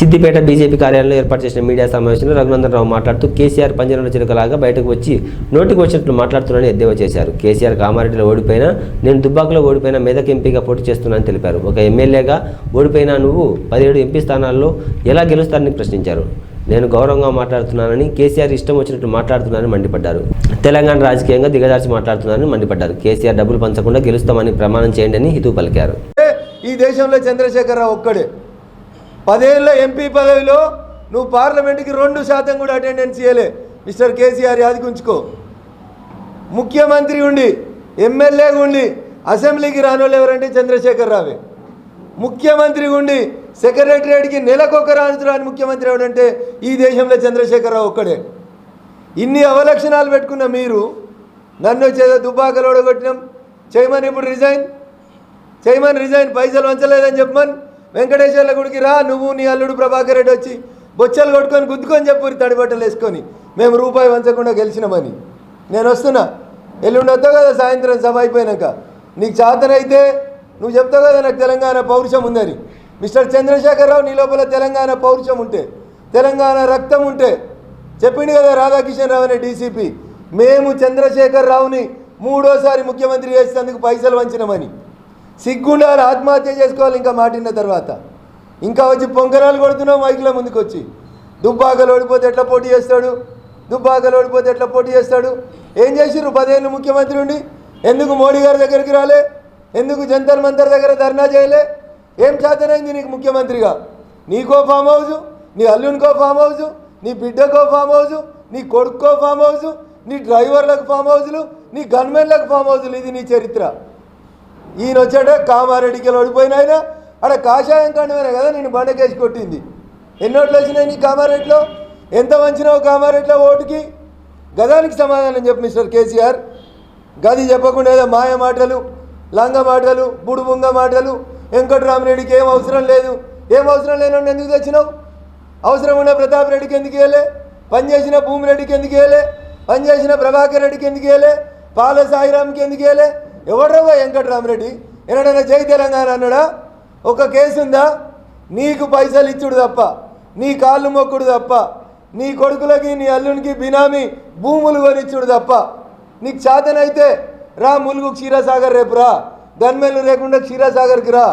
Siddipet BJP కార్యాలయంలో ఏర్పాటు చేసిన మీడియా సమావేశంలో రఘునందన్ రావు మాట్లాడుతూ కేసీఆర్ పంజరంలో చిలుకలాగా బయటకు వచ్చి నోటికి వచ్చినట్లు మాట్లాడుతున్నారని ఎద్దేవా చేశారు. కేసీఆర్ కామారెడ్డిలో ఓడిపోయినా, నేను దుబ్బాకలో ఓడిపోయినా మెదక్ ఎంపీగా పోటీ చేస్తున్నానని తెలిపారు. ఒక ఎమ్మెల్యేగా ఓడిపోయినా నువ్వు 17 ఎంపీ స్థానాల్లో ఎలా గెలుస్తారని ప్రశ్నించారు. నేను గౌరవంగా మాట్లాడుతున్నానని, కేసీఆర్ ఇష్టం వచ్చినట్టు మాట్లాడుతున్నానని మండిపడ్డారు. తెలంగాణ రాజకీయంగా దిగజార్చి మాట్లాడుతున్నారని మండిపడ్డారు. కేసీఆర్ డబ్బులు పంచకుండా గెలుస్తామని ప్రమాణం చేయండి అని హితవు పలికారు. ఈ దేశంలో చంద్రశేఖరరావు ఒక్కడే 10 ఏళ్ళ ఎంపీ పదవిలో నువ్వు పార్లమెంట్కి 2% కూడా అటెండెన్స్ ఇవ్వలే. మిస్టర్ కేసీఆర్ యాది గుంచుకో. ముఖ్యమంత్రి ఉండి, ఎమ్మెల్యేగా ఉండి అసెంబ్లీకి రానోళ్ళు ఎవరంటే చంద్రశేఖరరావే. ముఖ్యమంత్రి ఉండి సెక్రటరియట్కి నెలకొక రాని ముఖ్యమంత్రి ఎవడంటే ఈ దేశంలో చంద్రశేఖరరావు ఒక్కడే. ఇన్ని అవలక్షణాలు పెట్టుకున్న మీరు నన్ను వచ్చేదో దుబ్బాకలు ఓడగొట్టినాం చేయమని, ఇప్పుడు రిజైన్ పైసలు వంచలేదని చెప్పమని వెంకటేశ్వర్ల గుడికి రా, నువ్వు నీ అల్లుడు ప్రభాకర్ రెడ్డి వచ్చి బొచ్చలు కొట్టుకొని గుద్దుకొని చెప్పు తడిబట్టలు వేసుకొని మేము రూపాయి వంచకుండా గెలిచినామని. నేను వస్తున్నా, ఎల్లుండి వస్తావు కదా సాయంత్రం సభ అయిపోయినాక. నీకు చేతనైతే నువ్వు చెప్తావు కదా నాకు తెలంగాణ పౌరుషం ఉందని. మిస్టర్ చంద్రశేఖరరావు, నీ లోపల తెలంగాణ పౌరుషం ఉంటే, తెలంగాణ రక్తం ఉంటే చెప్పిండు కదా రాధాకిషన్ రావు అనే డీసీపీ, మేము చంద్రశేఖరరావుని 3వ ముఖ్యమంత్రి చేసేందుకు పైసలు వంచినామని. సిగ్గుండాలి, ఆత్మహత్య చేసుకోవాలి ఇంకా మాటిన్న తర్వాత. ఇంకా వచ్చి పొంకరాలు కొడుతున్నావు మైకుల ముందుకు వచ్చి. దుబ్బాకలు ఓడిపోతే ఎట్లా పోటీ చేస్తాడు, ఏం చేసిర్రు 10 ఏళ్ళు ముఖ్యమంత్రి ఉండి? ఎందుకు మోడీ గారి దగ్గరికి రాలే? ఎందుకు జంతర్ మంతర్ దగ్గర ధర్నా చేయలే? ఏం చేతనైంది నీకు ముఖ్యమంత్రిగా? నీకో ఫామ్ హౌజు, నీ అల్లునికో ఫామ్ హౌజు, నీ బిడ్డకో ఫామ్ హౌజు, నీ కొడుక్కో ఫామ్ హౌజు, నీ డ్రైవర్లకు ఫామ్ హౌజులు, నీ గన్మెన్లకు ఫామ్ హౌజులు. ఇది నీ చరిత్ర. ఈయన వచ్చాడ కామారెడ్డికి ఓడిపోయిన ఆయన ఆడ కాషాయం కండమైనా కదా నేను బండకేసి కొట్టింది. ఎన్నోట్లు వచ్చినాయి నీ కామారెడ్డిలో? ఎంత వంచినావు కామారెడ్డిలో ఓటుకి? గదానికి సమాధానం చెప్పు మిస్టర్ కేసీఆర్. గది చెప్పకుండా ఏదో మాయ మాటలు, లంగ మాటలు, బుడుబుంగ మాటలు. వెంకటరామరెడ్డికి ఏం అవసరం లేదు, ఏం అవసరం లేనండి ఎందుకు తెచ్చినావు? అవసరం ఉన్న ప్రతాప్ రెడ్డికి ఎందుకు వేయలే? పనిచేసిన భూమిరెడ్డికి ఎందుకు వేయలే? పనిచేసిన ప్రభాకర్ రెడ్డికి ఎందుకు వేయలే? పాల సాయిరామ్కి ఎందుకు వేయలే? ఎవడ్రవ్వా వెంకటరామరెడ్డి? ఎన్నడైనా జై తెలంగాణ అన్నాడా? ఒక కేసు ఉందా? నీకు పైసలు ఇచ్చుడు తప్ప, నీ కాళ్ళు మొక్కుడు తప్ప, నీ కొడుకులకి నీ అల్లునికి బినామీ భూములు కొనిచ్చుడు తప్ప. నీకు చేతనైతే రా ములుగు క్షీరసాగర్, రేపు రా, గన్మెన్లు లేకుండా క్షీరసాగర్కి రా,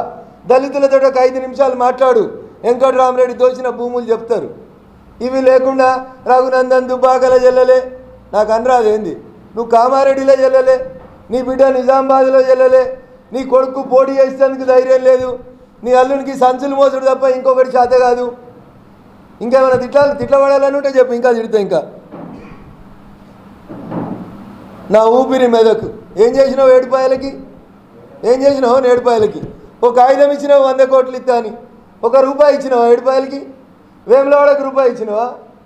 దళితులతో ఒక 5 నిమిషాలు మాట్లాడు. వెంకటరామరెడ్డి దోచిన భూములు చెప్తారు. ఇవి లేకుండా రఘునందన్ దుబ్బాకల చెల్లలే, నాకు అనరాదేంది? నువ్వు కామారెడ్డిలో చెల్లలే, నీ బిడ్డ నిజామాబాద్లో చెల్లలే, నీ కొడుకు పోటీ చేసేందుకు ధైర్యం లేదు, నీ అల్లునికి సంచులు మోసుడు తప్ప ఇంకొకటి చేత కాదు. ఇంకేమైనా తిట్లబడాలని ఉంటే చెప్పు, ఇంకా తిడతా. ఇంకా నా ఊపిరి మెదకు. ఏం చేసినావు ఏడుపాయలకి? ఒక కాగితం ఇచ్చినావు 100 కోట్లు ఇస్తా అని, 1 రూపాయి ఇచ్చినావా ఏడుపాయలకి? వేములవాడకు రూపాయి ఇచ్చినావా?